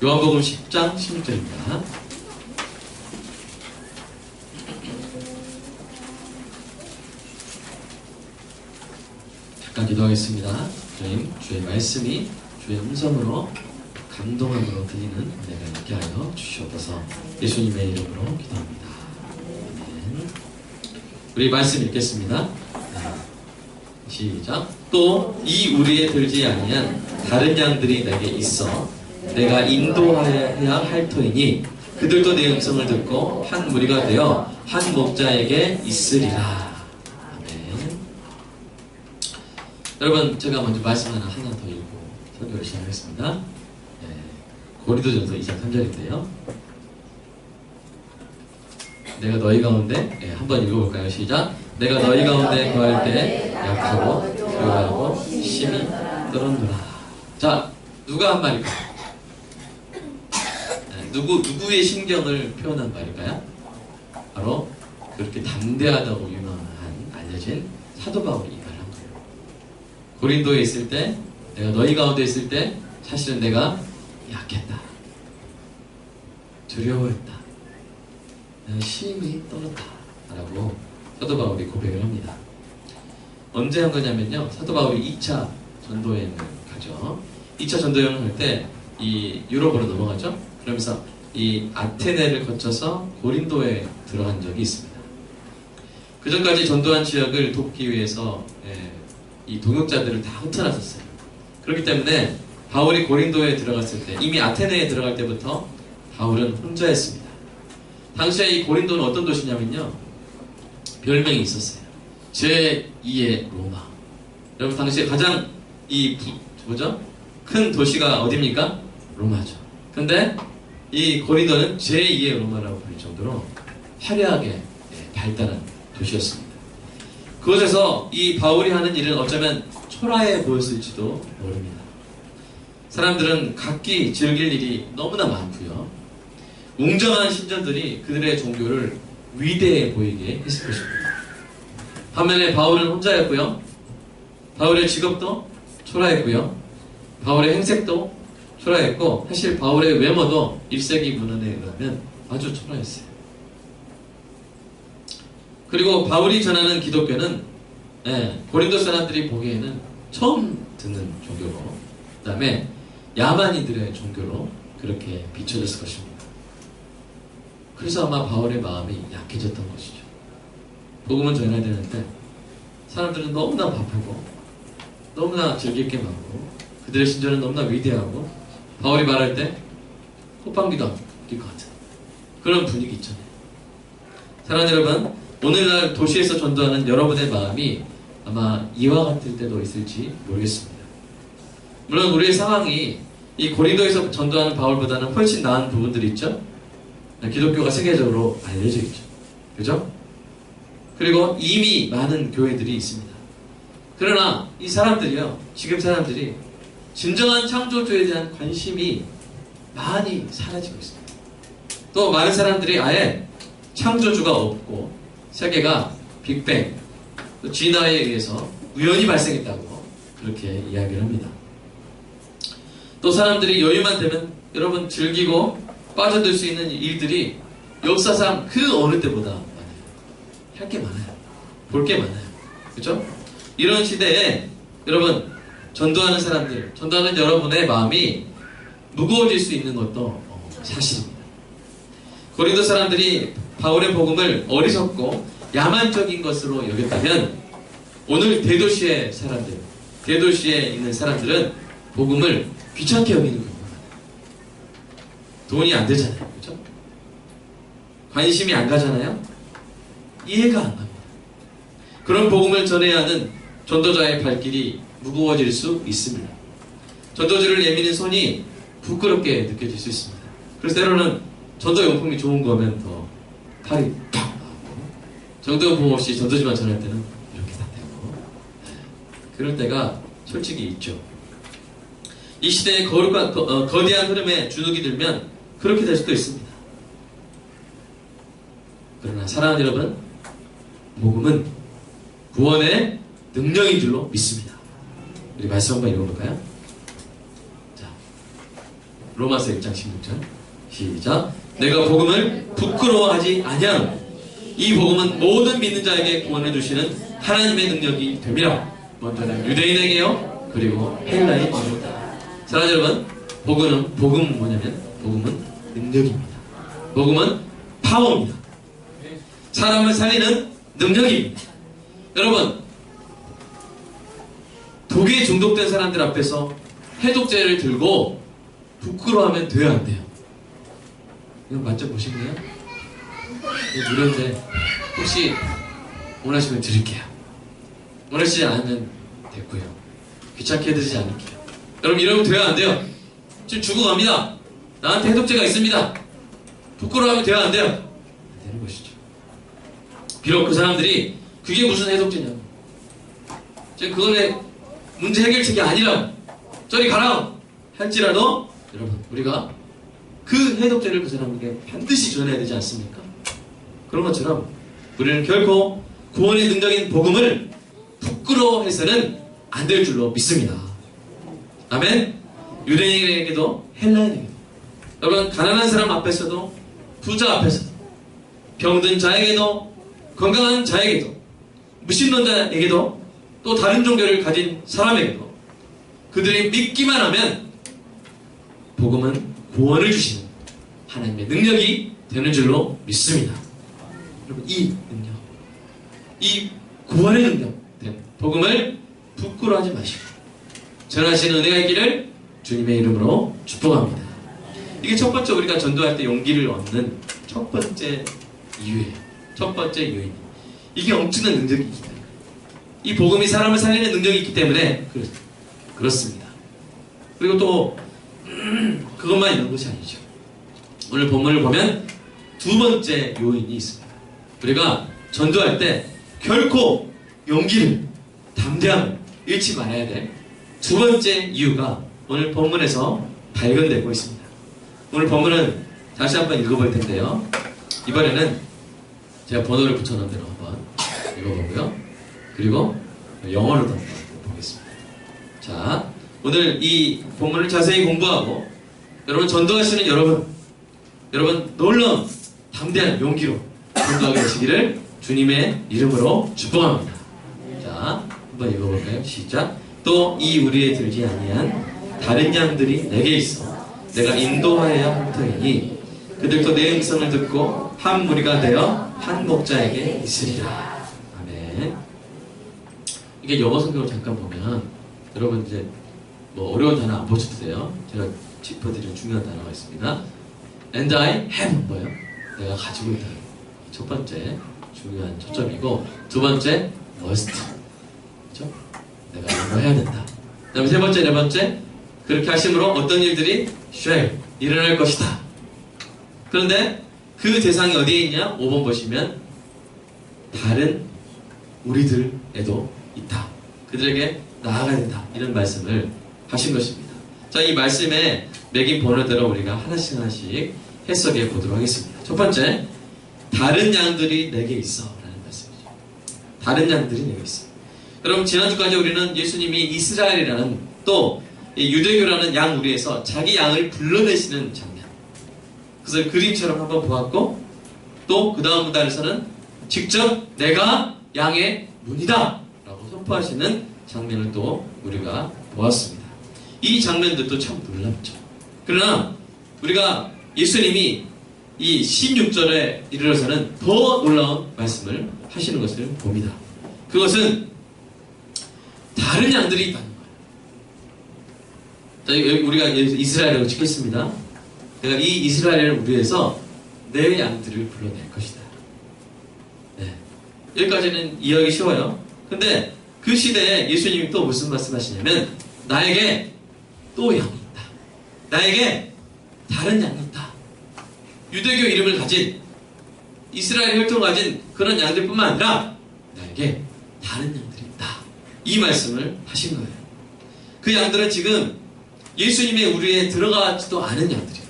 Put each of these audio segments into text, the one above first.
요한복음 10장 16절입니다. 잠깐 기도하겠습니다. 주님, 주의 말씀이 주의 음성으로 감동함으로 들리는 은혜가 있게 하여 주시옵소서. 예수님의 이름으로 기도합니다. 아멘. 우리 말씀 읽겠습니다. 시작. 또 이 우리에 들지 아니한 다른 양들이 내게 있어 내가 인도하여야 할 터이니 그들도 내 음성을 듣고 한 무리가 되어 한 목자에게 있으리라. 아멘. 여러분, 제가 먼저 말씀 하나 더 읽고 설교를 시작하겠습니다. 고린도전서 2장 3절인데요. 내가 너희 가운데 한번 읽어볼까요? 시작. 내가 너희 가운데 거할 때 약하고 두려워하고 심히 떨었노라. 자, 누가 한 말일까요? 누구의 신경을 표현한 말일까요? 바로 그렇게 담대하다고 유명한 알려진 사도 바울이 이 말을 한 거예요. 고린도에 있을 때, 내가 너희 가운데 있을 때 사실은 내가 약했다, 두려워했다, 심히 떨었다 라고 사도 바울이 고백을 합니다. 언제 한 거냐면요, 사도 바울이 2차 전도여행을 가죠. 2차 전도여행을 할 때 이 유럽으로 넘어가죠. 그러면서 이 아테네를 거쳐서 고린도에 들어간 적이 있습니다. 그 전까지 전도한 지역을 돕기 위해서 이 동역자들을 다 흩어놨었어요. 그렇기 때문에 바울이 고린도에 들어갔을 때, 이미 아테네에 들어갈 때부터 바울은 혼자였습니다. 당시에 이 고린도는 어떤 도시냐면요, 별명이 있었어요. 제2의 로마. 여러분, 당시에 가장 큰 도시가 어디입니까? 로마죠. 근데 이 고린도는 제2의 로마라고 불릴 정도로 화려하게 발달한 도시였습니다. 그곳에서 이 바울이 하는 일은 어쩌면 초라해 보였을지도 모릅니다. 사람들은 각기 즐길 일이 너무나 많고요, 웅장한 신전들이 그들의 종교를 위대해 보이게 했을 것입니다. 반면에 바울은 혼자였고요, 바울의 직업도 초라했고요, 바울의 행색도 초라했고, 사실 바울의 외모도 1세기 문헌에 의하면 아주 초라했어요. 그리고 바울이 전하는 기독교는 고린도 사람들이 보기에는 처음 듣는 종교고, 그 다음에 야만인들의 종교로 그렇게 비춰졌을 것입니다. 그래서 아마 바울의 마음이 약해졌던 것이죠. 복음을 전해야 되는데 사람들은 너무나 바쁘고 너무나 즐길 게 많고 그들의 신전은 너무나 위대하고 바울이 말할 때 호빵기도 안 낄 것 같은 그런 분위기 있잖아요. 사랑하는 여러분, 오늘날 도시에서 전도하는 여러분의 마음이 아마 이와 같을 때도 있을지 모르겠습니다. 물론 우리의 상황이 이 고린도에서 전도하는 바울보다는 훨씬 나은 부분들이 있죠. 기독교가 세계적으로 알려져 있죠. 그죠? 그리고 이미 많은 교회들이 있습니다. 그러나 이 사람들이요, 지금 사람들이 진정한 창조주에 대한 관심이 많이 사라지고 있습니다. 또 많은 사람들이 아예 창조주가 없고 세계가 빅뱅, 또 진화에 의해서 우연히 발생했다고 그렇게 이야기를 합니다. 또 사람들이 여유만 되면 여러분 즐기고 빠져들 수 있는 일들이 역사상 그 어느 때보다 많아요. 할 게 많아요. 볼 게 많아요. 그렇죠? 이런 시대에 여러분, 전도하는 사람들, 전도하는 여러분의 마음이 무거워질 수 있는 것도 사실입니다. 고린도 사람들이 바울의 복음을 어리석고 야만적인 것으로 여겼다면 오늘 대도시의 사람들, 대도시에 있는 사람들은 복음을 귀찮게 여기는 경우가 많아요. 돈이 안 되잖아요. 그렇죠? 관심이 안 가잖아요. 이해가 안 갑니다. 그런 복음을 전해야 하는 전도자의 발길이 무거워질 수 있습니다. 전도지를 내미는 손이 부끄럽게 느껴질 수 있습니다. 그래서 때로는 전도용품이 좋은 거면 더 팔이 팍 나오고, 전도용품 없이 전도지만 전할 때는 이렇게 다 되고, 그럴 때가 솔직히 있죠. 이 시대의 거대한 흐름에 주눅이 들면 그렇게 될 수도 있습니다. 그러나 사랑하는 여러분, 복음은 구원의 능력인 줄로 믿습니다. 우리 말씀 한번 읽어볼까요? 자, 로마서 1장 16절 시작. 내가 복음을 부끄러워하지 아니하노니 이 복음은 모든 믿는 자에게 구원해 주시는 하나님의 능력이 됨이라. 먼저는 유대인에게요 그리고 헬라인입니다. 사랑하는 여러분, 복음은 뭐냐면 복음은 능력입니다. 복음은 파워입니다. 사람을 살리는 능력입니다. 여러분, 독에 중독된 사람들 앞에서 해독제를 들고 부끄러워하면 돼야 안 돼요? 이거 맞춰보실래요? 이거 무료인데 혹시 원하시면 드릴게요. 원하시지 않으면 됐고요. 귀찮게 해드리지 않을게요. 여러분, 이러면 돼야 안 돼요? 지금 죽어갑니다. 나한테 해독제가 있습니다. 부끄러워하면 돼야 안 돼요? 안 되는 것이죠. 비록 그 사람들이 그게 무슨 해독제냐고, 지금 그거는 문제 해결책이 아니라고, 저리 가라 할지라도 여러분, 우리가 그 해독제를 그 사람에게 반드시 전해야 되지 않습니까? 그런 것처럼 우리는 결코 구원의 능력인 복음을 부끄러워해서는 안 될 줄로 믿습니다. 아멘. 유대인에게도 헬라인에게도, 여러분, 가난한 사람 앞에서도 부자 앞에서도, 병든 자에게도 건강한 자에게도, 무신론자에게도, 또 다른 종교를 가진 사람에게도 그들이 믿기만 하면 복음은 구원을 주시는 하나님의 능력이 되는 줄로 믿습니다. 여러분, 이 능력, 이 구원의 능력 된 복음을 부끄러워하지 마시고 전하시는 은혜가 있기를 주님의 이름으로 축복합니다. 이게 첫 번째, 우리가 전도할 때 용기를 얻는 첫 번째 이유예요. 첫 번째 요인. 이게 엄청난 능력이 있기 때문에, 이 복음이 사람을 살리는 능력이 있기 때문에 그렇습니다. 그리고 또 그것만 있는 것이 아니죠. 오늘 본문을 보면 두 번째 요인이 있습니다. 우리가 전도할 때 결코 용기를, 담대함을 잃지 말아야 될 두 번째 이유가 오늘 본문에서 발견되고 있습니다. 오늘 본문은 다시 한번 읽어볼 텐데요. 이번에는 제가 번호를 붙여놓은 대로 한번 읽어보고요. 그리고 영어로도 한번 보겠습니다. 자, 오늘 이 본문을 자세히 공부하고 여러분, 전도하시는 여러분 놀라운 담대한 용기로 전도하게 되시기를 주님의 이름으로 축복합니다. 자, 한번 읽어볼까요? 시작. 또 이 우리에 들지 아니한 다른 양들이 내게 있어 내가 인도하여야 할 터이니 그들도 내 음성을 듣고 한 무리가 되어 한 목자에게 있으리라. 아멘. 이게 영어 성경을 잠깐 보면 여러분, 이제 뭐 어려운 단어 안 보셔도 돼요. 제가 짚어드리는 중요한 단어가 있습니다. And I have 뭐예요? 내가 가지고 있다. 첫 번째 중요한 초점이고, 두 번째 must, 그렇죠? 내가 이거 해야 된다. 그 다음에 세 번째, 네 번째, 그렇게 하심으로 어떤 일들이 shall, 일어날 것이다. 그런데 그 대상이 어디에 있냐? 5번 보시면 다른 우리들에도 있다. 그들에게 나아가야 된다. 이런 말씀을 하신 것입니다. 자, 이 말씀에 매긴 번호대로 우리가 하나씩 해석해 보도록 하겠습니다. 첫 번째, 다른 양들이 내게 있어 라는 말씀이죠. 다른 양들이 내게 있어. 여러분, 지난주까지 우리는 예수님이 이스라엘이라는, 또 유대교라는 양 우리에서 자기 양을 불러내시는 장면, 그것을 그림처럼 한번 보았고, 또 그 다음 달에서는 직접 내가 양의 문이다 라고 선포하시는 장면을 또 우리가 보았습니다. 이 장면들도 참 놀랍죠. 그러나 우리가 예수님이 이 16절에 이르러서는 더 놀라운 말씀을 하시는 것을 봅니다. 그것은 다른 양들이 있다는 거예요. 자, 여기 우리가 이스라엘이라고 찍겠습니다. 내가 이 이스라엘을 위해서 내 양들을 불러낼 것이다. 네. 여기까지는 이해하기 쉬워요. 근데 그 시대에 예수님이 또 무슨 말씀 하시냐면, 나에게 또 양이 있다. 나에게 다른 양이 있다. 유대교 이름을 가진, 이스라엘 혈통을 가진 그런 양들뿐만 아니라 나에게 다른 양들이 있다. 이 말씀을 하신 거예요. 그 양들은 지금 예수님의 우리에 들어가지도 않은 양들이에요.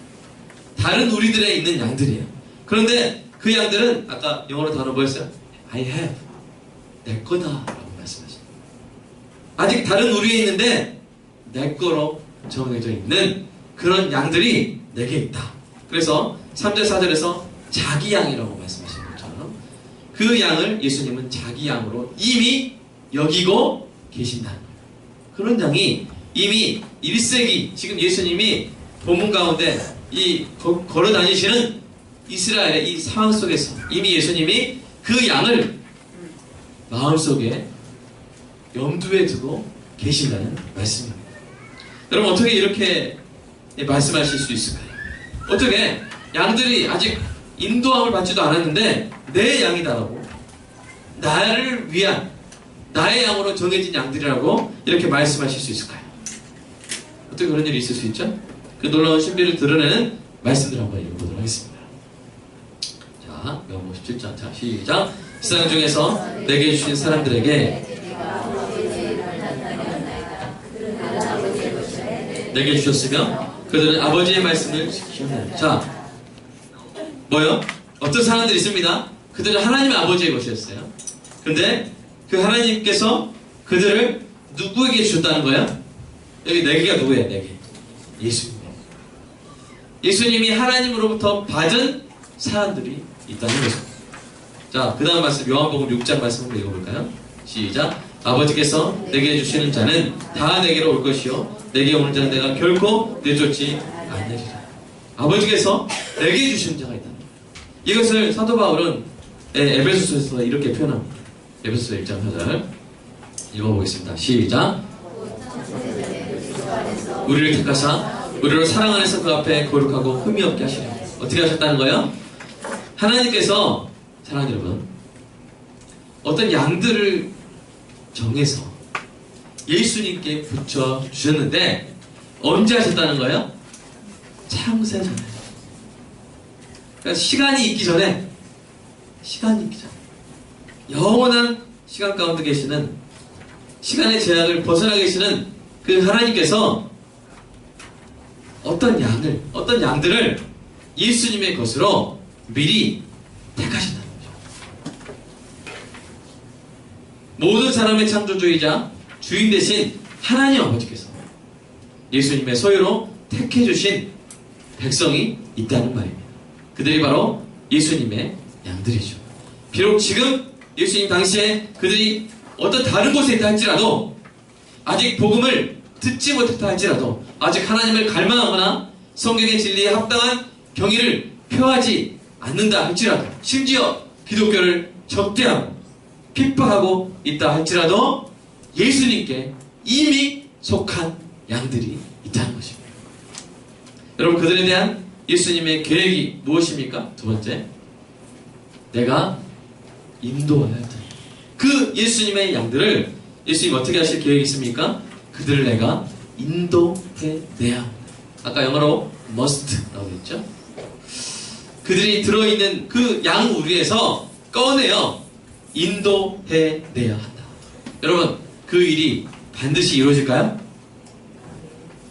다른 우리들에 있는 양들이에요. 그런데 그 양들은 아까 영어로 단어 뭐였어요? I have. 내 거다 라고 말씀하셨어요. 아직 다른 우리에 있는데 내 거로 정해져 있는 그런 양들이 내게 있다. 그래서 3절 4절에서 자기 양이라고 말씀하신 것처럼 그 양을 예수님은 자기 양으로 이미 여기고 계신다는 거예요. 그런 양이 이미 1세기 지금 예수님이 본문 가운데 이 걸어 다니시는 이스라엘의 이 상황 속에서 이미 예수님이 그 양을 마음속에 염두에 두고 계신다는 말씀입니다. 여러분 어떻게 이렇게 말씀하실 수 있을까요? 어떻게 양들이 아직 인도함을 받지도 않았는데 내 양이다라고 나를 위한 나의 양으로 정해진 양들이라고 이렇게 말씀하실 수 있을까요? 어떻게 그런 일이 있을 수 있죠? 그 놀라운 신비를 드러내는 말씀들 한번 읽어보도록 하겠습니다. 자, 요한복음 17장. 자, 시작. 세상 중에서 내게 주신 사람들에게 내게 주셨으며 그들은 아버지의 말씀을 지키었나니. 자, 뭐요? 어떤 사람들이 있습니다. 그들은 하나님의 아버지의 것이었어요. 근데 그 하나님께서 그들을 누구에게 주셨다는 거야? 여기 네 개가 누구예요? 네 개. 예수님. 예수님이 하나님으로부터 받은 사람들이 있다는 것입니다. 자, 그 다음 말씀 요한복음 6장 말씀 한번 읽어볼까요? 시작. 아버지께서 내게 주시는 자는 다 내게로 올 것이요 내게 오는 자는 내가 결코 내쫓지 않으리라. 아버지께서 내게 주시는 자가 있다. 이것을 사도 바울은 에베소서에서 이렇게 표현합니다. 에베소서 1장 4절 읽어보겠습니다. 시작. 우리를 택하사 우리를 사랑 안에서 그 앞에 거룩하고 흠이 없게 하시려. 어떻게 하셨다는 거예요? 하나님께서 사랑하는 여러분 어떤 양들을 정해서 예수님께 붙여주셨는데 언제 하셨다는 거예요? 창세 전에. 그러니까 시간이 있기 전에 영원한 시간 가운데 계시는 시간의 제약을 벗어나 계시는 그 하나님께서 어떤 양들을 예수님의 것으로 미리 택하신다는 거죠. 모든 사람의 창조주이자 주인 대신 하나님 아버지께서 예수님의 소유로 택해주신 백성이 있다는 말입니다. 그들이 바로 예수님의 양들이죠. 비록 지금 예수님 당시에 그들이 어떤 다른 곳에 있다 할지라도 아직 복음을 듣지 못했다 할지라도 아직 하나님을 갈망하거나 성경의 진리에 합당한 경의를 표하지 않는다 할지라도 심지어 기독교를 적대하고 핍박하고 있다 할지라도 예수님께 이미 속한 양들이 있다는 것입니다. 여러분 그들에 대한 예수님의 계획이 무엇입니까? 두 번째, 내가 인도해야 한다. 그 예수님의 양들을 예수님 어떻게 하실 계획이 있습니까? 그들을 내가 인도해내야 합니다. 아까 영어로 must라고 했죠? 그들이 들어있는 그 양 우리에서 꺼내어 인도해내야 한다. 여러분 그 일이 반드시 이루어질까요?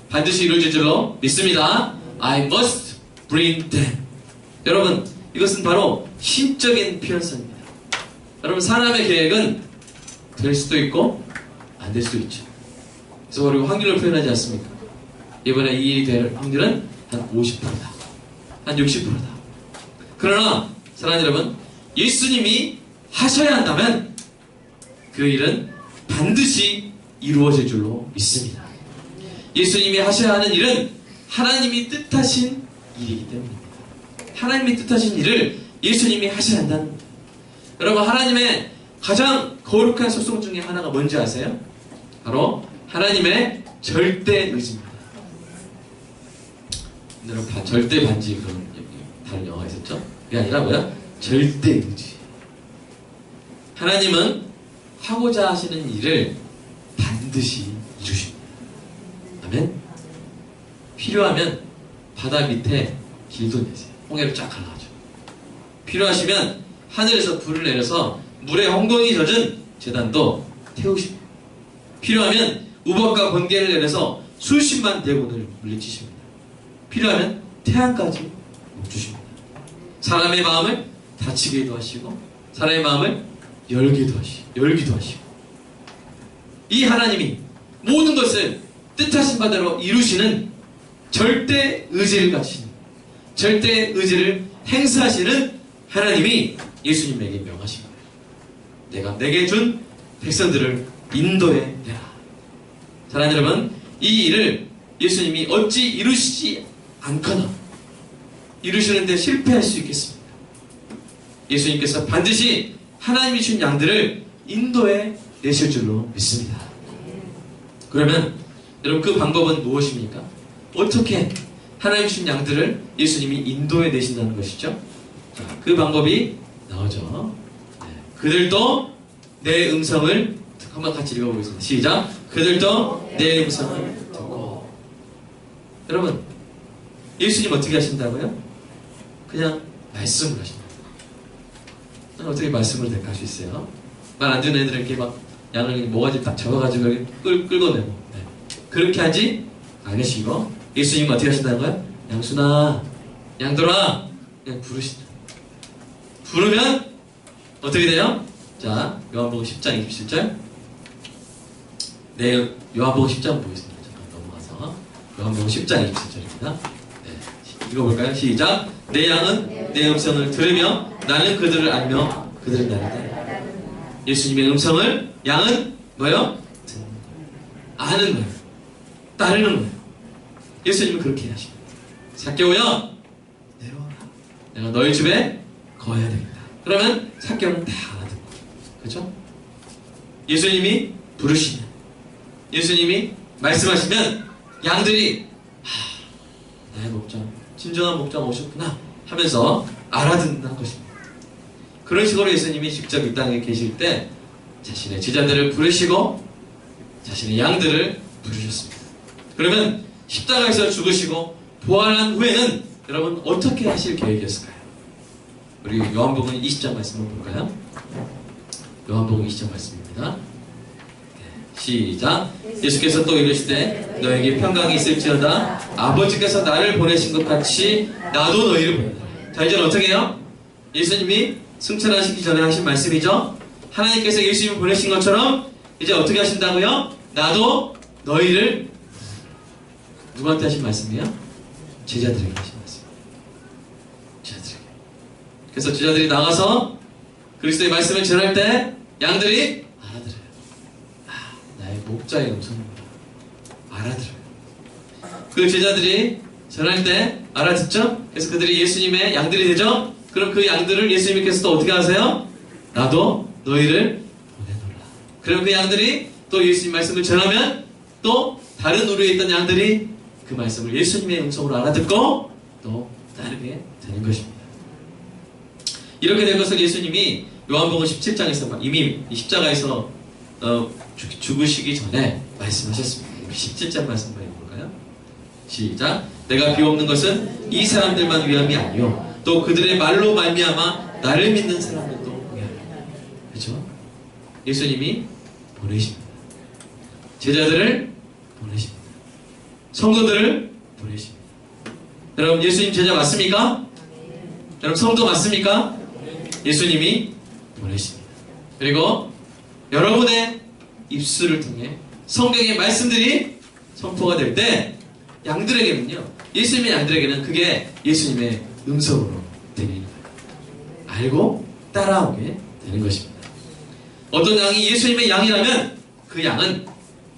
반드시 이루어질 줄로 믿습니다. I must bring them. 여러분 이것은 바로 신적인 표현성입니다. 여러분 사람의 계획은 될 수도 있고 안 될 수도 있죠. 그래서 우리가 확률을 표현하지 않습니까? 이번에 이 일이 될 확률은 한 50%다. 한 60%다. 그러나 사랑하는 여러분 예수님이 하셔야 한다면 그 일은 반드시 이루어질 줄로 믿습니다. 예수님이 하셔야 하는 일은 하나님이 뜻하신 일이기 때문입니다. 하나님이 뜻하신 일을 예수님이 하셔야 한다는 겁니다. 여러분 하나님의 가장 거룩한 속성 중에 하나가 뭔지 아세요? 바로 하나님의 절대 의지입니다. 여러분 절대 반지 그런 다른 영화가 있었죠? 그게 아니라 뭐야? 절대 의지. 하나님은 하고자 하시는 일을 반드시 이루십니다. 아멘? 필요하면 바다 밑에 길도 내세요. 홍해를 쫙 갈라가죠. 필요하시면 하늘에서 불을 내려서 물에 엉덩이 젖은 제단도 태우십니다. 필요하면 우박과 번개를 내려서 수십만 대군을 물리치십니다. 필요하면 태양까지 멈추십니다. 사람의 마음을 닫히게도 하시고 사람의 마음을 열기도 하시고 이 하나님이 모든 것을 뜻하신 바대로 이루시는 절대 의지를 가지시는, 절대 의지를 행사하시는 하나님이 예수님에게 명하신 거예요. 내가 내게 준 백성들을 인도해 내라. 사랑하는 여러분, 이 일을 예수님이 어찌 이루시지 않거나 이루시는데 실패할 수 있겠습니까? 예수님께서 반드시 하나님이 준 양들을 인도해 내실 줄로 믿습니다. 그러면 여러분, 그 방법은 무엇입니까? 어떻게 하나님이 준 양들을 예수님이 인도해 내신다는 것이죠? 자, 그 방법이 나오죠. 네. 그들도 내 음성을, 한번 같이 읽어보겠습니다. 시작. 그들도 내 음성을 듣고. 여러분, 예수님 어떻게 하신다고요? 그냥 말씀을 하신다. 어떻게 말씀을 할 수 있어요? 말 안 듣는 애들에게 막 양을 모가지 딱 잡아가지고 끌어내고, 네. 그렇게 하지 않으시고 예수님은 어떻게 하신다는 거야? 양순아, 양들아, 그냥 부르신다. 부르면 어떻게 돼요? 자, 요한복음 10장 27절. 네, 요한복음 10장 보겠습니다. 잠깐 넘어가서 요한복음 10장 27절입니다. 네, 읽어볼까요? 시작. 내 양은 내 음성을 들으며 나는 그들을 알며 그들은 나를 따르다. 예수님의 음성을 양은 뭐요? 듣는 거예요. 아는 거예요. 따르는 거예요. 예수님은 그렇게 하십니다. 삭개오야, 내려와라. 내가 너희 집에 거해야 되겠다. 그러면 삭개오는 다 알아듣고, 그렇죠? 예수님이 부르시면, 예수님이 말씀하시면 양들이 나의 목장, 진정한 목장 오셨구나 하면서 알아듣는 것입니다. 그런 식으로 예수님이 직접 이 땅에 계실 때 자신의 제자들을 부르시고 자신의 양들을 부르셨습니다. 그러면 십자가에서 죽으시고 부활한 후에는 여러분 어떻게 하실 계획이었을까요? 우리 요한복음 20장 말씀을 볼까요? 요한복음 20장 말씀입니다. 네, 시작. 예수께서 또 이르시되 너에게 평강이 있을지어다. 아버지께서 나를 보내신 것 같이 나도 너희를 보낸다. 자, 이제는 어떻게 해요? 예수님이 승천하시기 전에 하신 말씀이죠. 하나님께서 예수님을 보내신 것처럼 이제 어떻게 하신다고요? 나도 너희를, 누구한테 하신 말씀이에요? 제자들에게 하신 말씀이에요. 제자들에게. 그래서 제자들이 나가서 그리스도의 말씀을 전할 때 양들이 알아들어요. 나의 목자의 음성입니다. 알아들어요. 그 제자들이 전할 때 알아듣죠? 그래서 그들이 예수님의 양들이 되죠? 그럼 그 양들을 예수님께서 또 어떻게 하세요? 나도 너희를 보내노라. 그럼 그 양들이 또 예수님 말씀을 전하면 또 다른 우리에 있던 양들이 그 말씀을 예수님의 음성으로 알아듣고 또 따르게 되는 것입니다. 이렇게 된 것을 예수님이 요한복음 17장에서 이미 십자가에서 죽으시기 전에 말씀하셨습니다. 17장 말씀 한번 읽어볼까요? 시작. 내가 비옵는 것은 이 사람들만 위함이 아니요 또 그들의 말로 말미암아 나를 믿는 사람들도 위함이다. 그렇죠? 예수님이 보내십니다. 제자들을 보내십니다. 성도들을 보내십니다. 여러분, 예수님 제자 맞습니까? 여러분, 성도 맞습니까? 예수님이 보내십니다. 그리고 여러분의 입술을 통해 성경의 말씀들이 선포가 될 때 양들에게는요, 예수님의 양들에게는 그게 예수님의 음성으로 들리는 거예요. 알고 따라오게 되는 것입니다. 어떤 양이 예수님의 양이라면 그 양은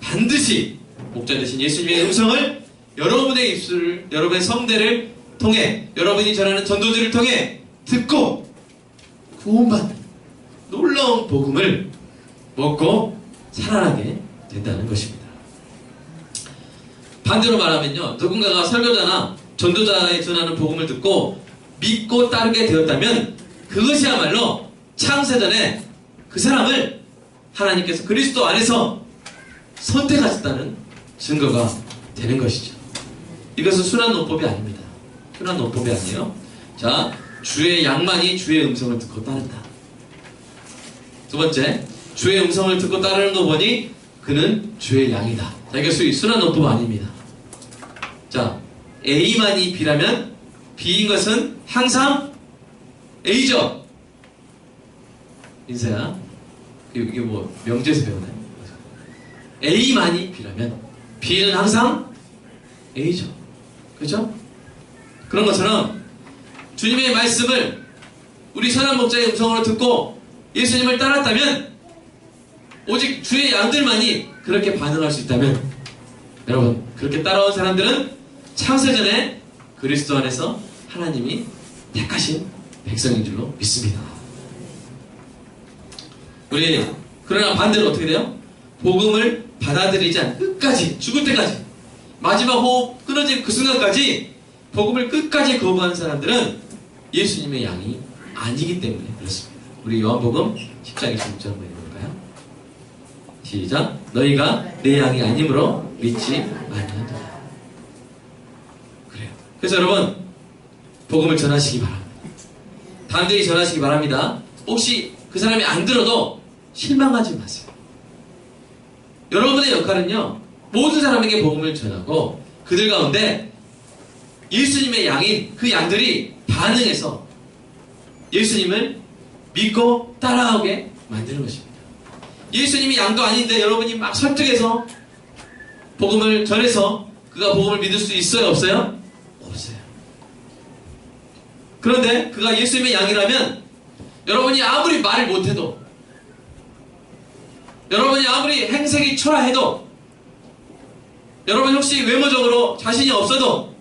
반드시 목자 되신 예수님의 음성을 여러분의 입술을, 여러분의 성대를 통해, 여러분이 전하는 전도들을 통해 듣고 구원받는 놀라운 복음을 먹고 살아나게 된다는 것입니다. 반대로 말하면요, 누군가가 설교자나 전도자에 전하는 복음을 듣고 믿고 따르게 되었다면 그것이야말로 창세전에 그 사람을 하나님께서 그리스도 안에서 선택하셨다는 증거가 되는 것이죠. 이것은 순한 논법이 아닙니다. 순한 논법이 아니에요. 자, 주의 양만이 주의 음성을 듣고 따른다. 두 번째, 주의 음성을 듣고 따르는 거 보니 그는 주의 양이다. 자, 이게 순한 논법 아닙니다. 자, A만이 B라면 B인 것은 항상 A죠. 인사야. 이게 뭐 명제에서 배우네. A만이 B라면 B는 항상 A죠. 그렇죠? 그런 것처럼 주님의 말씀을 우리 선한 목자의 음성으로 듣고 예수님을 따랐다면, 오직 주의 양들만이 그렇게 반응할 수 있다면, 여러분, 그렇게 따라온 사람들은 창세전에 그리스도 안에서 하나님이 택하신 백성인 줄로 믿습니다. 그러나 반대로 어떻게 돼요? 복음을 받아들이지 않은 끝까지, 죽을 때까지, 마지막 호흡 끊어진 그 순간까지 복음을 끝까지 거부하는 사람들은 예수님의 양이 아니기 때문에 그렇습니다. 우리 요한복음 10장 26절 한번 읽어볼까요? 시작. 너희가 내 양이 아니므로 믿지 아니하도다. 그래요. 그래서 여러분, 복음을 전하시기 바랍니다. 담대히 전하시기 바랍니다. 혹시 그 사람이 안 들어도 실망하지 마세요. 여러분의 역할은요, 모든 사람에게 복음을 전하고 그들 가운데 예수님의 양인 그 양들이 반응해서 예수님을 믿고 따라오게 만드는 것입니다. 예수님이 양도 아닌데 여러분이 막 설득해서 복음을 전해서 그가 복음을 믿을 수 있어요? 없어요? 없어요. 그런데 그가 예수님의 양이라면 여러분이 아무리 말을 못해도, 여러분이 아무리 행색이 초라해도, 여러분이 혹시 외모적으로 자신이 없어도,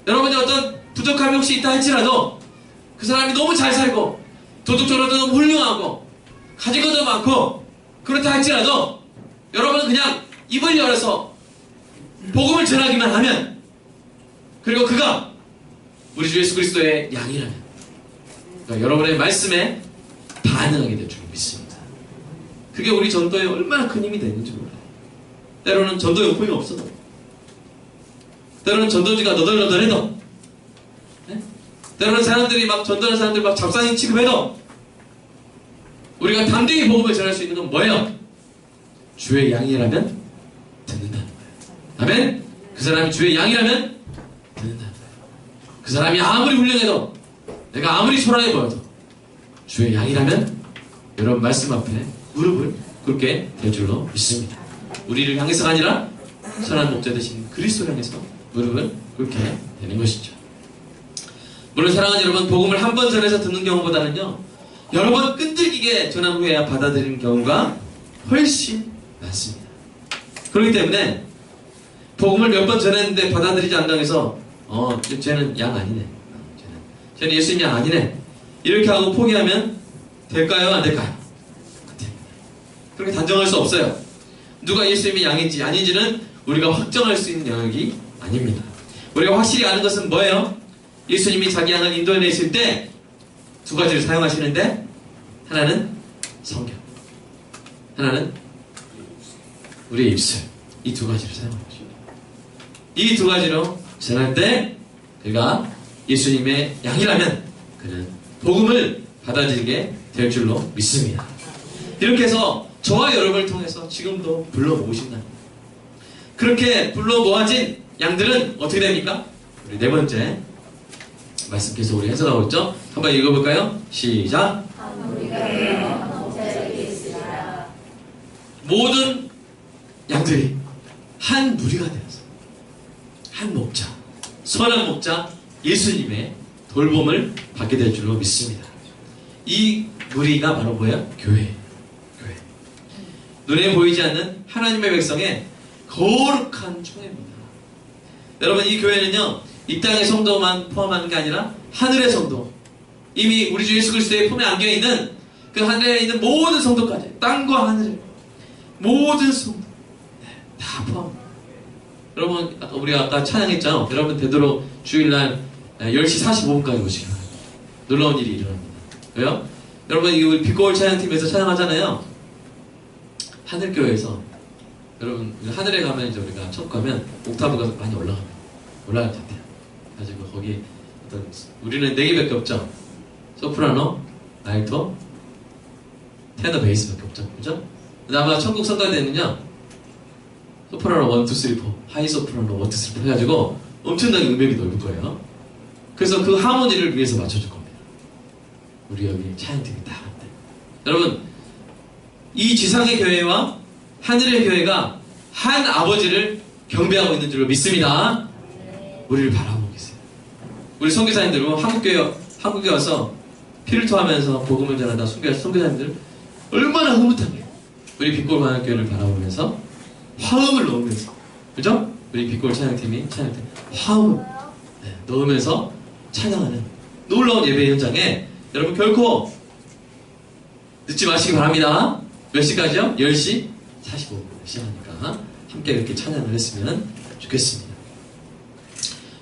여러분이 어떤 부족함이 혹시 있다 할지라도 그 사람이 너무 잘 살고 도덕적으로도 너무 훌륭하고 가진 것도 많고 그렇다 할지라도 여러분은 그냥 입을 열어서 복음을 전하기만 하면, 그리고 그가 우리 주 예수 그리스도의 양이라면, 그러니까 여러분의 말씀에 반응하게 될 줄 믿습니다. 그게 우리 전도에 얼마나 큰 힘이 되는지 몰라요. 때로는 전도 용품이 없어도, 때로는 전도지가 너덜너덜해도, 네? 때로는 사람들이 막 전도하는 사람들 막 잡상인 취급해도 우리가 담대히 복음을 전할 수 있는 건 뭐예요? 주의 양이라면 듣는다는 거예요. 아멘? 그 사람이 주의 양이라면 듣는다는 거예요. 그 사람이 아무리 훌륭해도, 내가 아무리 초라해 보여도 주의 양이라면 여러분 말씀 앞에 무릎을 꿇게 될 줄로 믿습니다. 우리를 향해서가 아니라 선한 목자 되신 그리스도를 향해서 무릎을 꿇게 되는 것이죠. 물론 사랑하는 여러분, 복음을 한 번 전해서 듣는 경우보다는요, 여러 번 끈질기게 전한 후에야 받아들이는 경우가 훨씬 많습니다. 그렇기 때문에 복음을 몇 번 전했는데 받아들이지 않는다고 해서 쟤는 양 아니네, 쟤는 예수님 양 아니네, 이렇게 하고 포기하면 될까요? 안 될까요? 그렇게 단정할 수 없어요. 누가 예수님의 양인지 아닌지는 우리가 확정할 수 있는 영역이 아닙니다. 우리가 확실히 아는 것은 뭐예요? 예수님이 자기 양을 인도해냈을 때 두 가지를 사용하시는데, 하나는 성경, 하나는 우리의 입술, 이 두 가지를 사용하는 것입니다. 이 두 가지로 전할 때 그가 예수님의 양이라면 그는 복음을 받아들이게 될 줄로 믿습니다. 이렇게 해서 저와 여러분을 통해서 지금도 불러 모으신다. 그렇게 불러 모아진 양들은 어떻게 됩니까? 우리 네 번째 말씀 계속 우리 해석하고 있죠? 한번 읽어볼까요? 시작. 모든 양들이 한 무리가 되어서 한 목자, 선한 목자 예수님의 돌봄을 받게 될 줄로 믿습니다. 이 무리가 바로 뭐야? 교회. 눈에 보이지 않는 하나님의 백성의 거룩한 총회입니다. 여러분, 이 교회는요, 이 땅의 성도만 포함하는 게 아니라 하늘의 성도, 이미 우리 주 예수 그리스도의 품에 안겨있는 그 하늘에 있는 모든 성도까지, 땅과 하늘의 모든 성도 다 포함합니다. 여러분, 우리가 아까 찬양했잖아요. 여러분 되도록 주일날 10시 45분까지 오시기 바랍니다. 놀라운 일이 일어납니다. 왜요? 여러분, 이 우리 빛거울 찬양팀에서 찬양하잖아요. 하늘교회에서 여러분 하늘에 가면 이제 우리가 첫 가면 옥타브가 많이 올라갈 텐데요. 가지고 거기 어떤 우리는 4개밖에 없죠. 소프라노, 알토, 테너, 베이스밖에 없죠. 그죠? 근데 아마 천국 성가대는요, 소프라노 1, 2, 3, 4, 하이 소프라노 1, 2, 3, 4 해가지고 엄청나게 음역이 넓을 거예요. 그래서 그 하모니를 위해서 맞춰줄 겁니다. 우리 여기 찬양팀이 다 한대. 여러분, 이 지상의 교회와 하늘의 교회가 한 아버지를 경배하고 있는 줄로 믿습니다. 우리를 바라보고 계세요. 우리 선교사님들 한국에 와서 피를 토하면서 복음을 전하다 선교사님들 얼마나 흐뭇하게 우리 빛골관악교회를 바라보면서 화음을 넣으면서, 그죠? 우리 빛골 찬양팀이 화음을 넣으면서 찬양하는 놀라운 예배 현장에 여러분 결코 늦지 마시기 바랍니다. 몇 시까지요? 10시 45분 시작하니까 함께 그렇게 찬양을 했으면 좋겠습니다.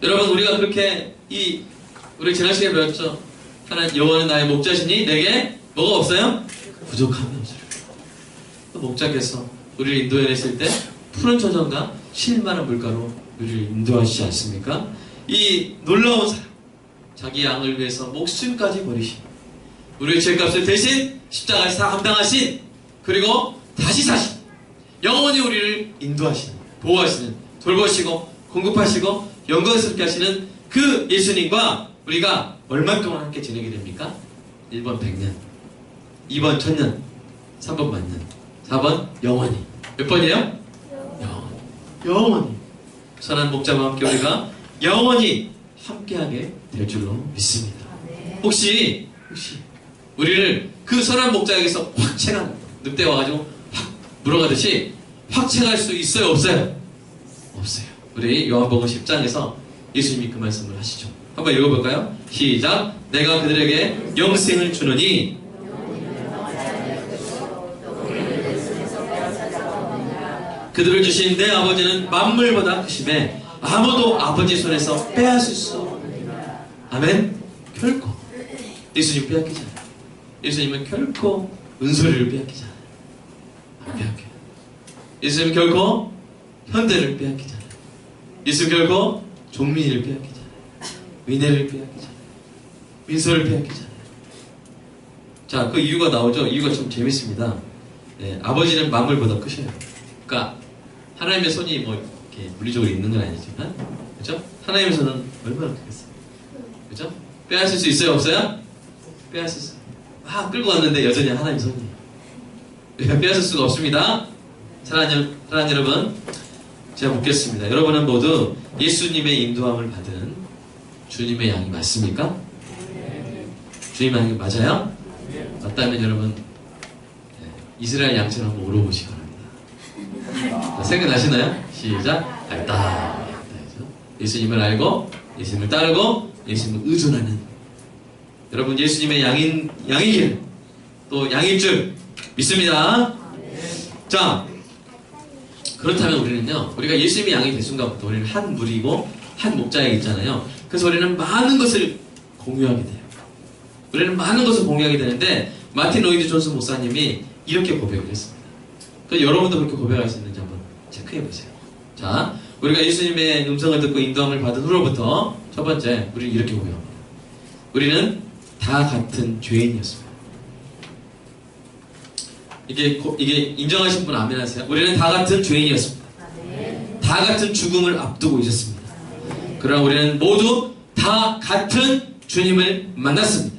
여러분, 우리가 그렇게 우리 지난 시간에 배웠죠? 하나님 여호와는 나의 목자시니 내게 뭐가 없어요? 부족함이 없어요. 목자께서 우리를 인도해냈을 때 푸른 초정과 실만한 물가로 우리를 인도하시지 않습니까? 이 놀라운 사랑, 자기 양을 위해서 목숨까지 버리신, 우리의 죄값을 대신 십자가에서 다 감당하신, 그리고 다시 사신, 영원히 우리를 인도하시는, 보호하시는, 돌보시고 공급하시고 영광스럽게 하시는 그 예수님과 우리가 얼마 동안 함께 지내게 됩니까? 1번 100년, 2번 1000년, 3번 만년, 4번 영원히. 몇 번이에요? 영원히. 선한 목자와 함께 우리가 영원히 함께하게 될 줄로 믿습니다. 혹시 우리를 그 선한 목자에게서 확 채가 늑대 와가지고 확 물어가듯이 확 채갈 수 있어요? 없어요? 없어요. 우리 요한복음 10장에서 예수님이 그 말씀을 하시죠. 한번 읽어볼까요? 시작. 내가 그들에게 영생을 주노니 그들을 주신 내 아버지는 만물보다 크심에 아무도 아버지 손에서 빼앗을 수 없느니라. 아멘. 결코 예수님 빼앗기지 않아요. 예수님은 결코 은소리를 빼앗기지 않아요. 안 빼앗겨요. 예수님은 결코 현대를 빼앗기지 않아요. 예수님은 결코 종민이를 빼앗기지 않아요. 위내를 빼앗기지 않아요. 민소를 빼앗기지 않아요. 자, 그 이유가 나오죠. 이유가 좀 재밌습니다. 네, 아버지는 만물보다 크셔요. 그러니까 하나님의 손이 뭐 이렇게 물리적으로 있는 건 아니지만, 그렇죠? 하나님의 손은 얼마나 크겠어요, 그렇죠? 빼앗을 수 있어요, 없어요? 빼앗을 수. 막 끌고 왔는데 여전히 하나님의 손이 빼앗을 수가 없습니다. 사랑하는 여러분, 제가 묻겠습니다. 여러분은 모두 예수님의 인도함을 받은 주님의 양이 맞습니까? 주님의 양이 맞아요? 맞다면 여러분, 이스라엘 양처럼 한번 오러보시기 바랍니다. 생각나시나요? 시작. 알다. 예수님을 알고 예수님을 따르고 예수님을 의존하는, 여러분 예수님의 양이길, 또 양일 줄 믿습니다. 자, 그렇다면 우리는요, 우리가 예수님의 양이 될 순간부터 우리는 한 무리고 한 목자에 있잖아요. 그래서 우리는 많은 것을 공유하게 돼요. 우리는 많은 것을 공유하게 되는데, 마틴 로이드 존슨 목사님이 이렇게 고백을 했습니다. 그래서 여러분도 그렇게 고백할 수 있는지 한번 체크해보세요. 자, 우리가 예수님의 음성을 듣고 인도함을 받은 후로부터 첫 번째, 우리는 이렇게 고백합니다. 우리는 다 같은 죄인이었습니다. 이게 인정하신 분 아멘 하세요. 우리는 다 같은 죄인이었습니다. 다 같은 죽음을 앞두고 있었습니다. 그러나 우리는 모두 다 같은 주님을 만났습니다.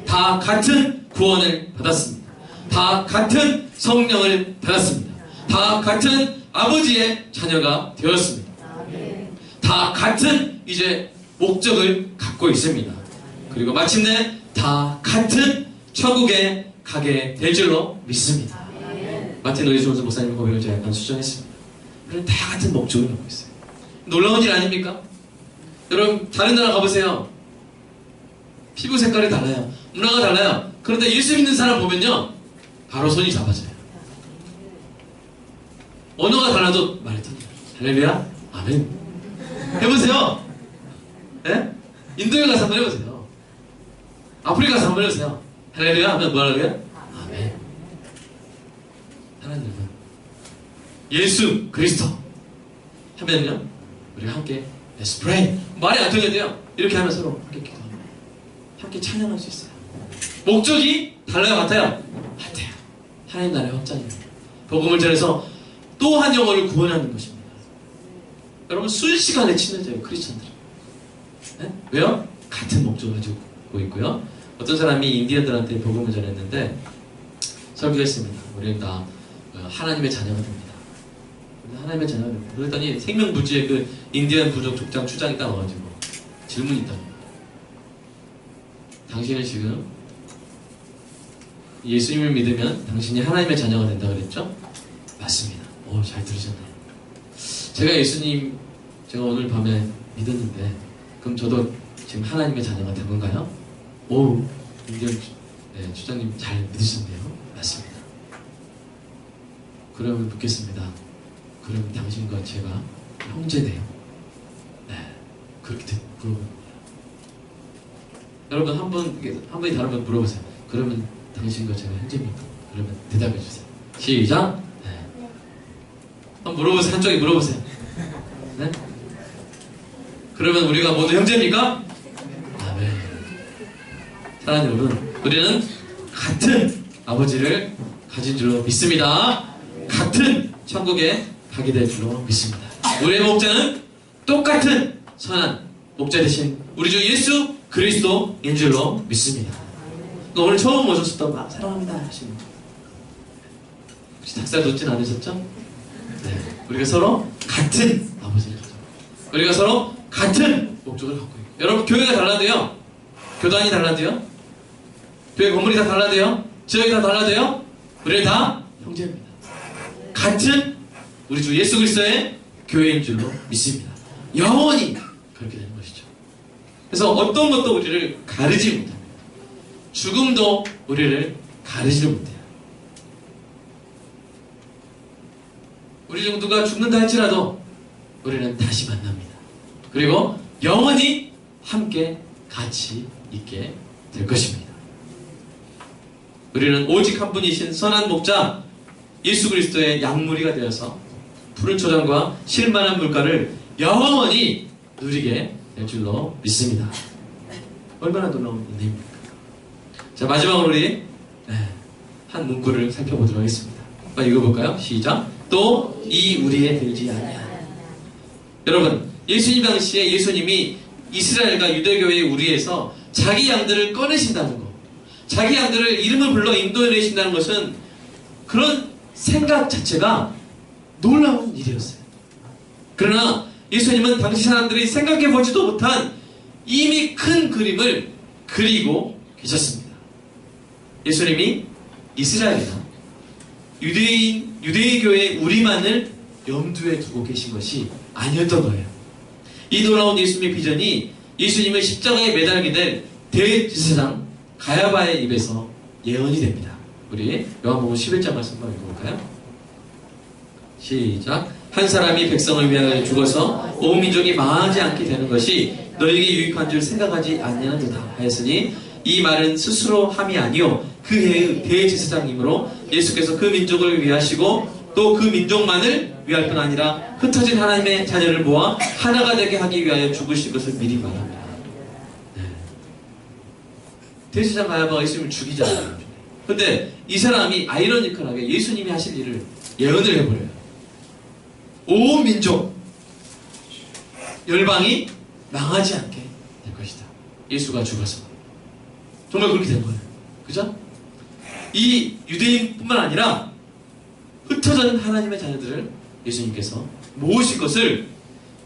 다 같은 구원을 받았습니다. 다 같은 성령을 받았습니다. 다 같은 아버지의 자녀가 되었습니다. 다 같은 이제 목적을 갖고 있습니다. 그리고 마침내 다 같은 천국에 가게 될 줄로 믿습니다. 마틴 로이드 존슨 목사님 고백을 제가 약간 수정했습니다. 우리는 다 같은 목적을 갖고 있어요. 놀라운 일 아닙니까? 여러분 다른 나라 가보세요. 피부 색깔이 달라요. 문화가 달라요. 그런데 예수 믿는 사람 보면요, 바로 손이 잡아져요. 언어가 달라도 말이 통해요. 할렐루야, 아멘. 해보세요. 예? 인도에 가서 한번 해보세요. 아프리카 가서 한번 해보세요. 할렐루야 하면 뭐라고요? 아멘. 하나님 여러분, 예수 그리스도 하면요, 우리가 함께 Let's pray. 말이 안 통해도요, 이렇게 하면 서로 함께 기도합니다. 함께 찬양할 수 있어요. 목적이 달라요, 같아요? 같아요. 하나님 나라의 확장입니다. 복음을 전해서 또 한 영혼을 구원하는 것입니다. 여러분 순식간에 친해져요, 크리스천들이. 네? 왜요? 같은 목적을 가지고 있고요. 어떤 사람이 인디언들한테 복음을 전했는데 설교했습니다. 우리는 다 하나님의 자녀가 됩니다. 하나님의 자녀가 됩니다. 그랬더니 생명부지의 그 인디언 부족 족장 추장이 딱 와가지고 질문이 있다. 당신은 지금 예수님을 믿으면 당신이 하나님의 자녀가 된다 그랬죠? 맞습니다. 오, 잘 들으셨네요. 제가 오늘 밤에 믿었는데 그럼 저도 지금 하나님의 자녀가 된 건가요? 오, 인디언 추장님 잘 믿으셨네요. 맞습니다. 그러면 묻겠습니다. 그러면 당신과 제가 형제네요. 네, 그렇게 물어봅니다. 여러분 한 분이 다른 분 물어보세요. 그러면 당신과 제가 형제입니까? 그러면 대답해 주세요. 시작. 네. 한번 물어보세요. 한쪽에 물어보세요. 네? 그러면 우리가 모두 형제입니까? 아멘. 사랑하는 여러분, 우리는 같은 아버지를 가진 줄로 믿습니다. 같은 천국에 가게 될 줄로 믿습니다. 우리의 목자는 똑같은 선한 목자 되신 우리 주 예수 그리스도인 줄로 믿습니다. 그러니까 오늘 처음 오셨을 때 막 사랑합니다 하시는 혹시 닭살 돋진 않으셨죠? 네. 우리가 서로 같은 아버지를 가지고 우리가 서로 같은 목적을 갖고 있고 여러분 교회가 달라도요 교단이 달라도요 교회 건물이 다 달라도요 지역이 다 달라도요 우리는 다 형제입니다. 같은 우리 주 예수 그리스도의 교회인 줄로 믿습니다. 영원히 그렇게 되는 것이죠. 그래서 어떤 것도 우리를 가르지 못합니다. 죽음도 우리를 가르지를 못해요. 우리 중 누가 죽는다 할지라도 우리는 다시 만납니다. 그리고 영원히 함께 같이 있게 될 것입니다. 우리는 오직 한 분이신 선한 목자 예수 그리스도의 양무리가 되어서 푸른 초장과 실만한 물가를 영원히 누리게 될 줄로 믿습니다. 얼마나 놀라운 은혜입니까? 자, 마지막으로 우리 한 문구를 살펴보도록 하겠습니다. 한번 읽어볼까요? 시작. 또 이 우리에 들지 아니하니. 여러분, 예수님 당시에 예수님이 이스라엘과 유대교회의 우리에서 자기 양들을 꺼내신다는 것, 자기 양들을 이름을 불러 인도해내신다는 것은 그런 생각 자체가 놀라운 일이었어요. 그러나 예수님은 당시 사람들이 생각해보지도 못한 이미 큰 그림을 그리고 계셨습니다. 예수님이 이스라엘이나 유대인 교회의 우리만을 염두에 두고 계신 것이 아니었던 거예요. 이 놀라운 예수님의 비전이 예수님을 십자가에 매달게 된 대제사장 가야바의 입에서 예언이 됩니다. 우리 요한복음 11장 말씀 한번 읽어볼까요? 시작. 한 사람이 백성을 위하여 죽어서 온 민족이 망하지 않게 되는 것이 너에게 유익한 줄 생각하지 아니하느냐 하였으니 이 말은 스스로 함이 아니요 그 해의 대제사장이므로 예수께서 그 민족을 위하시고 또 그 민족만을 위할 뿐 아니라 흩어진 하나님의 자녀를 모아 하나가 되게 하기 위하여 죽으신 것을 미리 말합니다. 네. 대제사장 가야바가 예수님을 죽이잖아요. 근데 이 사람이 아이러니컬하게 예수님이 하실 일을 예언을 해버려요. 온 민족 열방이 망하지 않게 될 것이다. 예수가 죽어서 정말 그렇게 된 거예요. 그죠? 이 유대인뿐만 아니라 흩어진 하나님의 자녀들을 예수님께서 모으실 것을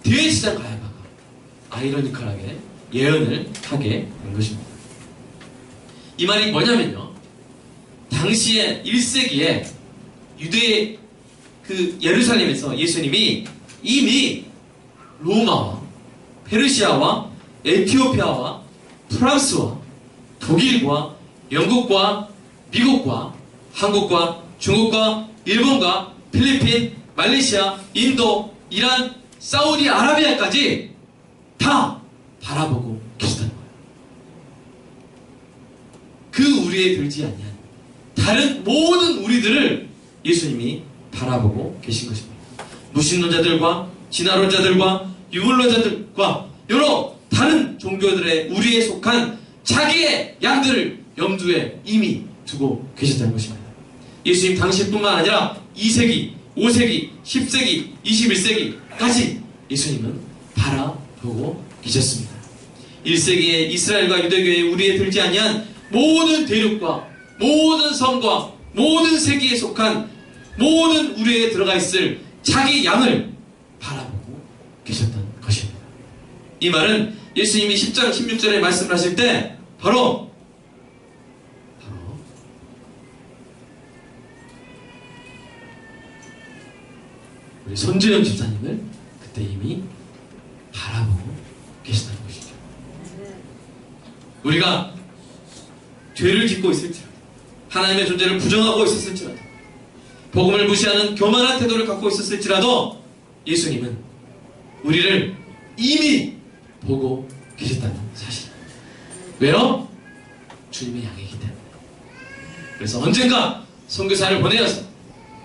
대제사장 가야바가 아이러니컬하게 예언을 하게 된 것입니다. 이 말이 뭐냐면요, 당시에 1세기에 유대의 그 예루살렘에서 예수님이 이미 로마와 페르시아와 에티오피아와 프랑스와 독일과 영국과 미국과 한국과 중국과 일본과 필리핀, 말레이시아, 인도, 이란, 사우디아라비아까지 다 바라보고 계시다는 거예요. 그 우리에 들지 아니한 다른 모든 우리들을 예수님이 바라보고 계신 것입니다. 무신론자들과 진화론자들과 유물론자들과 여러 다른 종교들의 우리에 속한 자기의 양들을 염두에 이미 두고 계셨다는 것입니다. 예수님 당시뿐만 아니라 2세기, 5세기, 10세기, 21세기까지 예수님은 바라보고 계셨습니다. 1세기에 이스라엘과 유대교의 우리에 들지 아니한 모든 대륙과 모든 성과 모든 세계에 속한 모든 우리에 들어가 있을 자기 양을 바라보고 계셨던 것입니다. 이 말은 예수님이 10장 16절에 말씀을 하실 때 바로 우리 손재영 집사님을 그때 이미 바라보고 계시다는 것이죠. 우리가 죄를 짓고 있을지라도, 하나님의 존재를 부정하고 있었을지라도, 복음을 무시하는 교만한 태도를 갖고 있었을지라도 예수님은 우리를 이미 보고 계셨다는 사실. 왜요? 주님의 양이기 때문에. 그래서 언젠가 선교사를 보내어서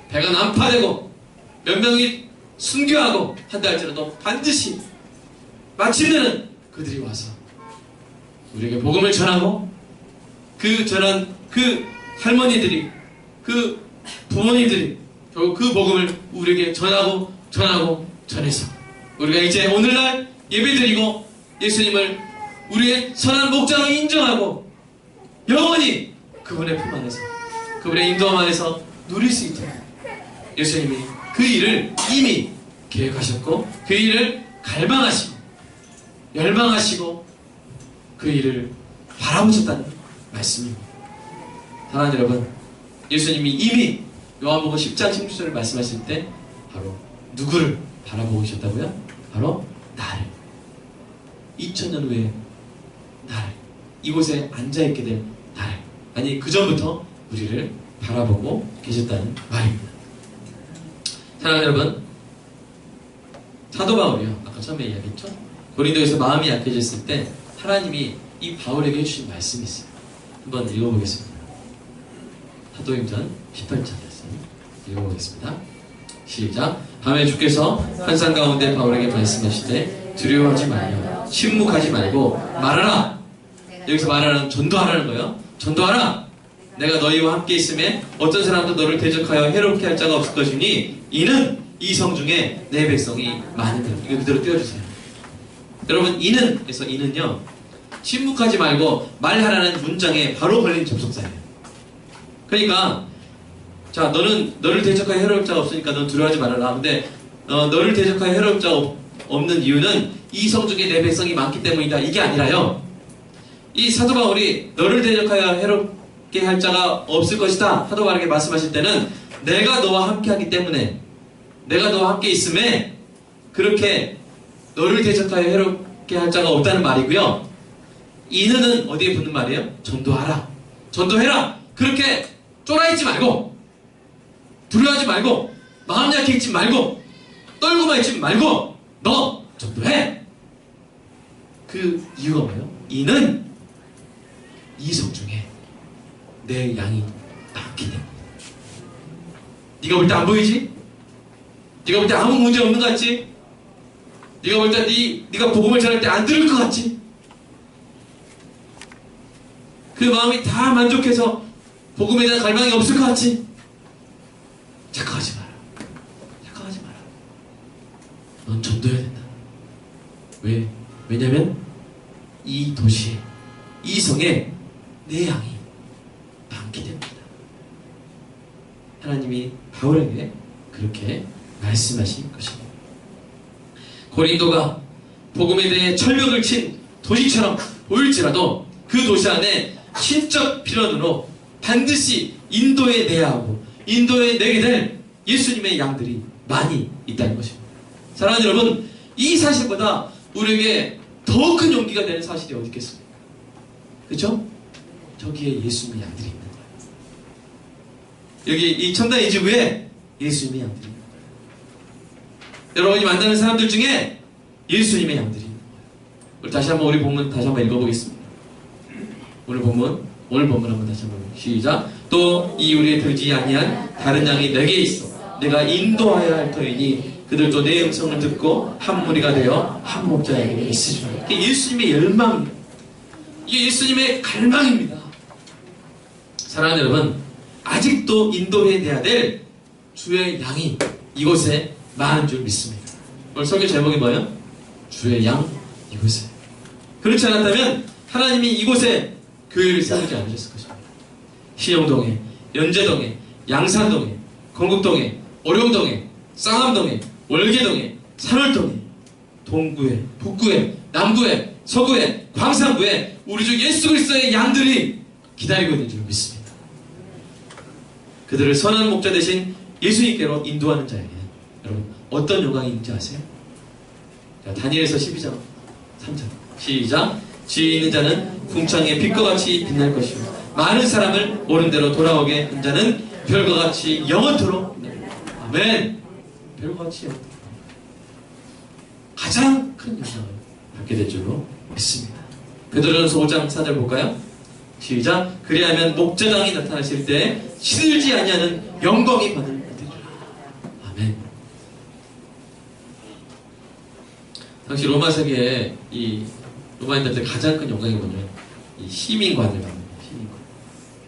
배가 난파되고 몇 명이 순교하고 한다 할지라도 반드시 마침내는 그들이 와서 우리에게 복음을 전하고, 전한 그 할머니들이, 그 부모님들이 결국 그 복음을 우리에게 전해서 우리가 이제 오늘날 예배드리고 예수님을 우리의 선한 목자로 인정하고 영원히 그분의 품 안에서, 그분의 인도함 안에서 누릴 수 있도록 예수님이 그 일을 이미 계획하셨고, 그 일을 갈망하시고 열망하시고 그 일을 바라보셨다는 말씀입니다. 사랑하는 여러분, 예수님이 이미 요한복음 10장 16절을 말씀하실 때 바로 누구를 바라보고 계셨다고요? 바로 나를, 2000년 후에 나를, 이곳에 앉아있게 될 나를, 아니 그 전부터 우리를 바라보고 계셨다는 말입니다. 사랑하는 여러분, 사도 바울이요, 아까 처음에 이야기했죠? 고린도에서 마음이 약해졌을 때 하나님이 이 바울에게 해주신 말씀이 있어요. 한번 읽어보겠습니다. 사도행전 18장에서 읽어보겠습니다. 시작. 밤에 주께서 환상 가운데 바울에게 말씀하시되 두려워하지 말며 침묵하지 말고 말하라. 여기서 말하라는 전도하라는 거예요. 전도하라. 내가 너희와 함께 있음에 어떤 사람도 너를 대적하여 해롭게 할 자가 없을 것이니 이는 이 성 중에 내 백성이 많으니라. 이거 그대로 띄워주세요. 여러분, 이는에서 이는요, 침묵하지 말고 말하라는 문장에 바로 걸린 접속사예요. 그러니까 자, 너를 대적하여 해로울 자가 없으니까 넌 두려워하지 말아라. 근데 너를 대적하여 해로울 자가 없는 이유는 이 성 중에 내 백성이 많기 때문이다. 이게 아니라요, 이 사도 바울이 너를 대적하여 해롭게 할 자가 없을 것이다 사도 바울에게 말씀하실 때는 내가 너와 함께 하기 때문에, 내가 너와 함께 있음에 그렇게 너를 대적하여 해롭게 할 자가 없다는 말이고요. 이는 어디에 붙는 말이에요? 전도하라. 전도해라. 그렇게 쫄아있지 말고, 두려워하지 말고, 마음 약해 있지 말고, 떨고만 있지 말고 너 전도해. 그 이유가 뭐예요? 이는 이 성 중에 내 양이 많기 때문에. 네가 볼 때 안 보이지? 네가 볼 때 아무 문제 없는 것 같지? 네가 볼 때 네가 복음을 전할 때 안 들을 것 같지? 그 마음이 다 만족해서 복음에 대한 갈망이 없을 것 같지? 착각하지 마라. 착각하지 마라. 넌 전도해야 된다. 왜? 왜냐면 이 도시에, 이 성에 내 양이 많기 때문이다. 하나님이 바울에게 그렇게 말씀하신 것입니다. 고린도가 복음에 대해 철벽을 친 도시처럼 보일지라도 그 도시 안에 신적 필연으로 반드시 인도에 내야 하고 인도에 내게 될 예수님의 양들이 많이 있다는 것입니다. 사랑하는 여러분, 이 사실보다 우리에게 더 큰 용기가 되는 사실이 어디 있겠습니까? 그렇죠? 저기에 예수님의 양들이 있는 거예요. 여기 이 첨단 이지구에 예수님의 양들이 있는 거예요. 여러분이 만나는 사람들 중에 예수님의 양들이 있는 거예요. 우리 다시 한번 우리 본문 다시 한번 읽어보겠습니다. 오늘 본문 한번 다시 한번 시작. 또 이 우리의 들지 아니한 다른 양이 내게 있어 내가 인도하여야 할 터이니 그들도 내 음성을 듣고 한 무리가 되어 한 목자에게 있으리라. 이게 예수님의 열망입니다. 이게 예수님의 갈망입니다. 사랑하는 여러분, 아직도 인도해야 될 주의 양이 이곳에 많은 줄 믿습니다. 오늘 설교 제목이 뭐예요? 주의 양 이곳에. 그렇지 않았다면 하나님이 이곳에 교회를 세우지 않으셨을 것입니다. 신영동에, 연제동에, 양산동에, 건국동에, 오룡동에, 쌍암동에, 월계동에, 산월동에, 동구에, 북구에, 남구에, 서구에, 광산구에 우리 주 예수 그리스도의 양들이 기다리고 있는 줄 믿습니다. 그들을 선한 목자 대신 예수님께로 인도하는 자에게 여러분 어떤 영광이 있는지 아세요? 자, 다니엘서 12장 3절 시작. 지혜 있는 자는 궁창의 빛과 같이 빛날 것이요 많은 사람을 옳은 대로 돌아오게 한 자는 별과 같이 영원토록. 아멘. 별과 같이 영원토록 가장 큰 영광을 받게 될 줄로 믿습니다. 베드로전서 5장 4절 볼까요? 시작. 그리하면 목자장이 나타나실 때 시들지 아니하는 영광이 받을 되리라. 아멘. 당시 로마 세계에 이 로마인들한테 가장 큰 영광이 뭐냐면 이 시민관을 받는 거예요. 시민관.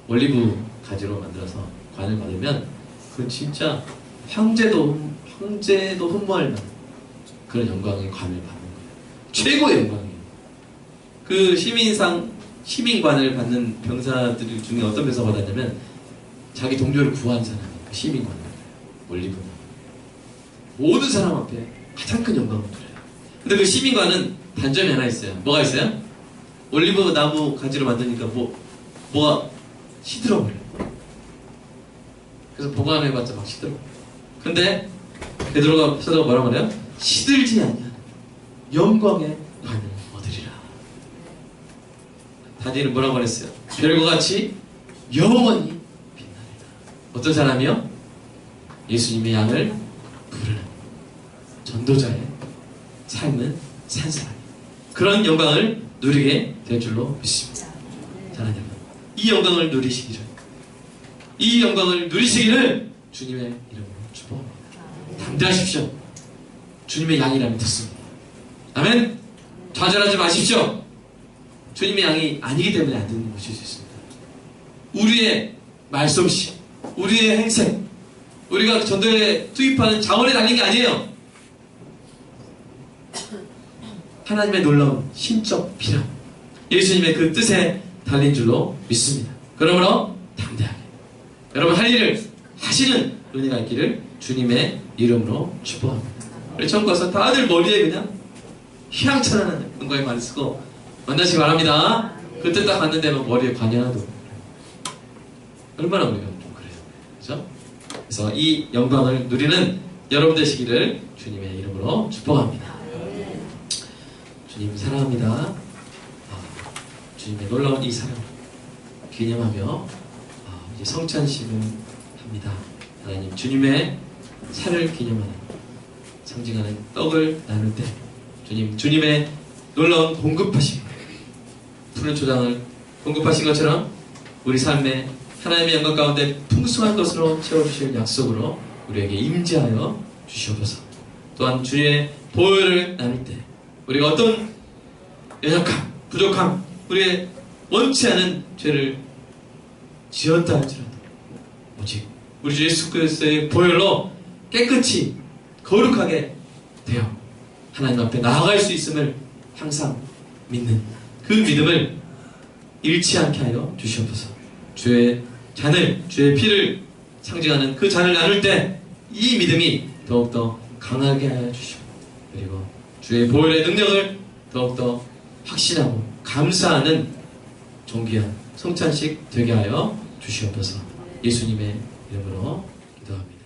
올리브 가지로 만들어서 관을 받으면 그건 진짜 황제도 흠모할 만한 그런 영광의 관을 받는 거예요. 최고의 영광이에요. 그 시민관을 받는 병사들 중에 어떤 병사가 받았냐면 자기 동료를 구한 사람이 그 시민관을 받아요. 올리브는 모든 사람 앞에 가장 큰 영광을 누려요. 근데 그 시민관은 단점이 하나 있어요. 뭐가 있어요? 올리브 나무 가지로 만드니까 뭐가 시들어버려요. 그래서 보관해봤자 막 시들어. 근데 베드로가 사도가 뭐라고 그래요? 시들지 아니하는 영광의 관을 얻으리라. 다니엘은 뭐라고 그랬어요? 별과 같이 영원히 빛나리라. 어떤 사람이요? 예수님의 양을 부르는 전도자의 삶은 산 사람. 그런 영광을 누리게 될 줄로 믿습니다. 사랑하는 여러분, 이 영광을 누리시기를 주님의 이름으로 축복합니다. 담대하십시오. 주님의 양이라면 됐습니다. 아멘. 좌절하지 마십시오. 주님의 양이 아니기 때문에 안 되는 것일 수 있습니다. 우리의 말솜씨, 우리의 행색, 우리가 전도에 투입하는 자원에 달린 게 아니에요. 하나님의 놀라운 신적 비람, 예수님의 그 뜻에 달린 줄로 믿습니다. 그러므로 담대하게 여러분 할 일을 하시는 은혜가 있기를 주님의 이름으로 축복합니다. 우리 처음 가서 다들 머리에 그냥 휘황찬란한 은광의 관을 쓰고 만나시기 바랍니다. 그때 딱 갔는데 막 머리에 관이 하나도 얼마나 우리가 좀 그래요. 그렇죠? 그래서 이 영광을 누리는 여러분 되시기를 주님의 이름으로 축복합니다. 주님 사랑합니다. 주님의 놀라운 이 사랑 기념하며 이제 성찬식을 합니다. 하나님 주님의 살을 기념하는 상징하는 떡을 나눌 때 주님의 놀라운 공급하심 푸른 초장을 공급하신 것처럼 우리 삶에 하나님의 영광 가운데 풍성한 것으로 채워주실 약속으로 우리에게 임재하여 주시옵소서. 또한 주의 보혈을 나눌 때 우리가 어떤 연약함, 부족함, 우리의 원치 않은 죄를 지었다 할지라도 오직 우리 주 예수 그리스도의 보혈로 깨끗이 거룩하게 되어 하나님 앞에 나아갈 수 있음을 항상 믿는 그 믿음을 잃지 않게 하여 주시옵소서. 주의 잔을, 주의 피를 상징하는 그 잔을 나눌 때 이 믿음이 더욱더 강하게 하여 주시고 그리고 주의 보혈의 능력을 더욱더 확신하고 감사하는 존귀한 성찬식 되게 하여 주시옵소서. 예수님의 이름으로 기도합니다.